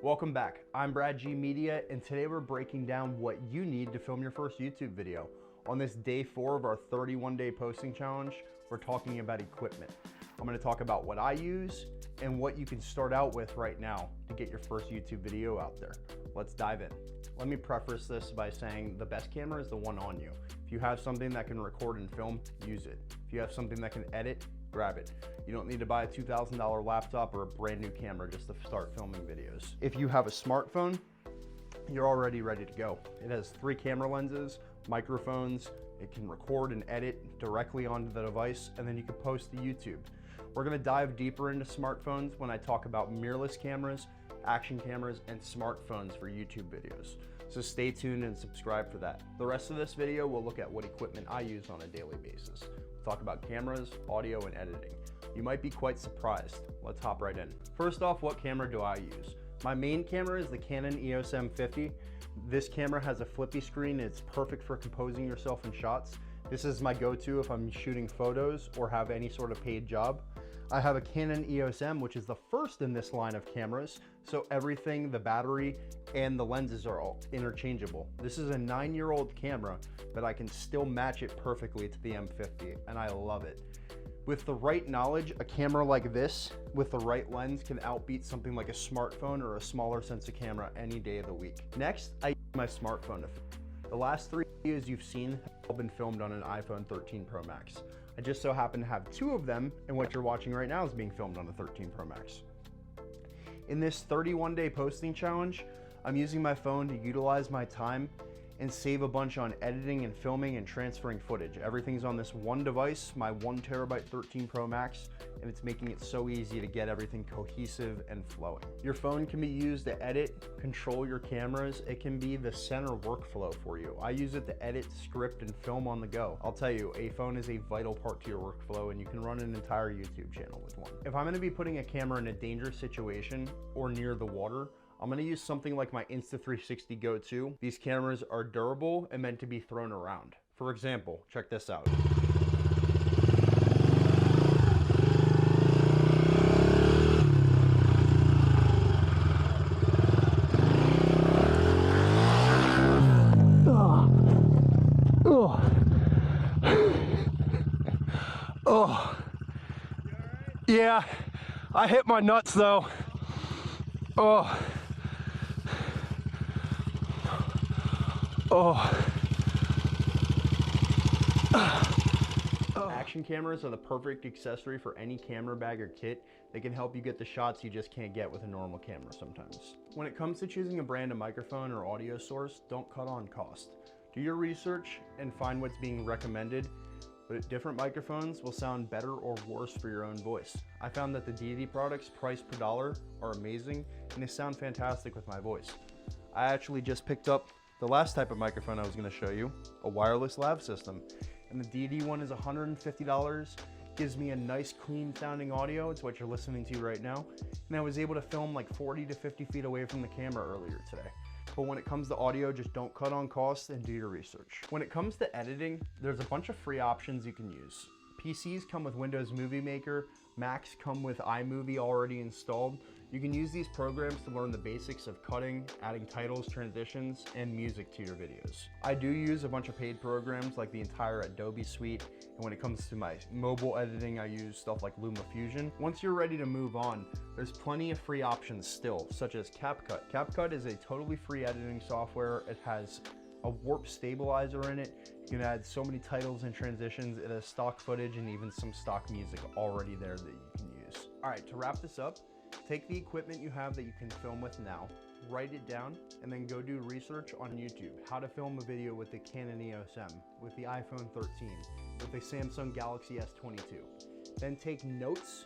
Welcome back. I'm Brad G Media, and today we're breaking down what you need to film your first YouTube video. On this day 4 of our 31-day posting challenge, we're talking about equipment. I'm going to talk about what I use and what you can start out with right now to get your first YouTube video out there. Let's dive in. Let me preface this by saying the best camera is the one on you. If you have something that can record and film, use it. If you have something that can edit, grab it. You don't need to buy a $2,000 laptop or a brand new camera just to start filming videos. If you have a smartphone, you're already ready to go. It has 3 camera lenses, microphones, it can record and edit directly onto the device, and then you can post to YouTube. We're gonna dive deeper into smartphones when I talk about mirrorless cameras, action cameras, and smartphones for YouTube videos. So stay tuned and subscribe for that. The rest of this video, we'll look at what equipment I use on a daily basis. We'll talk about cameras, audio, and editing. You might be quite surprised. Let's hop right in. First off, what camera do I use? My main camera is the Canon EOS M50. This camera has a flippy screen. It's perfect for composing yourself in shots. This is my go-to if I'm shooting photos or have any sort of paid job. I have a Canon EOS M, which is the first in this line of cameras, so everything, the battery and the lenses are all interchangeable. This is a 9-year-old camera, but I can still match it perfectly to the M50, and I love it. With the right knowledge, a camera like this with the right lens can outbeat something like a smartphone or a smaller sensor camera any day of the week. Next, I use my smartphone to film. The last 3 videos you've seen have all been filmed on an iPhone 13 Pro Max. I just so happen to have 2 of them, and what you're watching right now is being filmed on the 13 Pro Max. In this 31-day posting challenge, I'm using my phone to utilize my time and save a bunch on editing and filming and transferring footage. Everything's on this one device, my 1TB 13 Pro Max, and it's making it so easy to get everything cohesive and flowing. Your phone can be used to edit, control your cameras. It can be the center workflow for you. I use it to edit, script, and film on the go. I'll tell you, a phone is a vital part to your workflow, and you can run an entire YouTube channel with one. If I'm gonna be putting a camera in a dangerous situation or near the water, I'm gonna use something like my Insta360 Go 2. These cameras are durable and meant to be thrown around. For example, check this out. Oh, yeah, I hit my nuts though. Oh. Action cameras are the perfect accessory for any camera bag or kit. They can help you get the shots you just can't get with a normal camera sometimes. When it comes to choosing a brand of microphone or audio source, don't cut on cost. Do your research and find what's being recommended, but different microphones will sound better or worse for your own voice. I found that the Deity products priced per dollar are amazing and they sound fantastic with my voice. I actually just picked up the last type of microphone I was gonna show you, a wireless Lav System. And the Deity one is $150, gives me a nice clean sounding audio. It's what you're listening to right now. And I was able to film like 40 to 50 feet away from the camera earlier today. But when it comes to audio, just don't cut on cost and do your research. When it comes to editing, there's a bunch of free options you can use. PCs come with Windows Movie Maker, Macs come with iMovie already installed. You can use these programs to learn the basics of cutting, adding titles, transitions, and music to your videos. I do use a bunch of paid programs like the entire Adobe suite, and when it comes to my mobile editing, I use stuff like LumaFusion. Once you're ready to move on, there's plenty of free options still, such as CapCut. CapCut is a totally free editing software. It has a warp stabilizer in it. You can add so many titles and transitions. It has stock footage and even some stock music already there that you can use. All right, to wrap this up, take the equipment you have that you can film with now, write it down, and then go do research on YouTube. How to film a video with the Canon EOS M, with the iPhone 13, with the Samsung Galaxy S22. Then take notes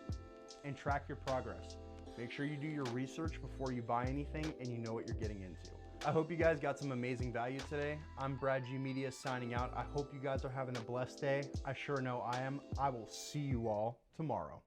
and track your progress. Make sure you do your research before you buy anything and you know what you're getting into. I hope you guys got some amazing value today. I'm Brad G Media signing out. I hope you guys are having a blessed day. I sure know I am. I will see you all tomorrow.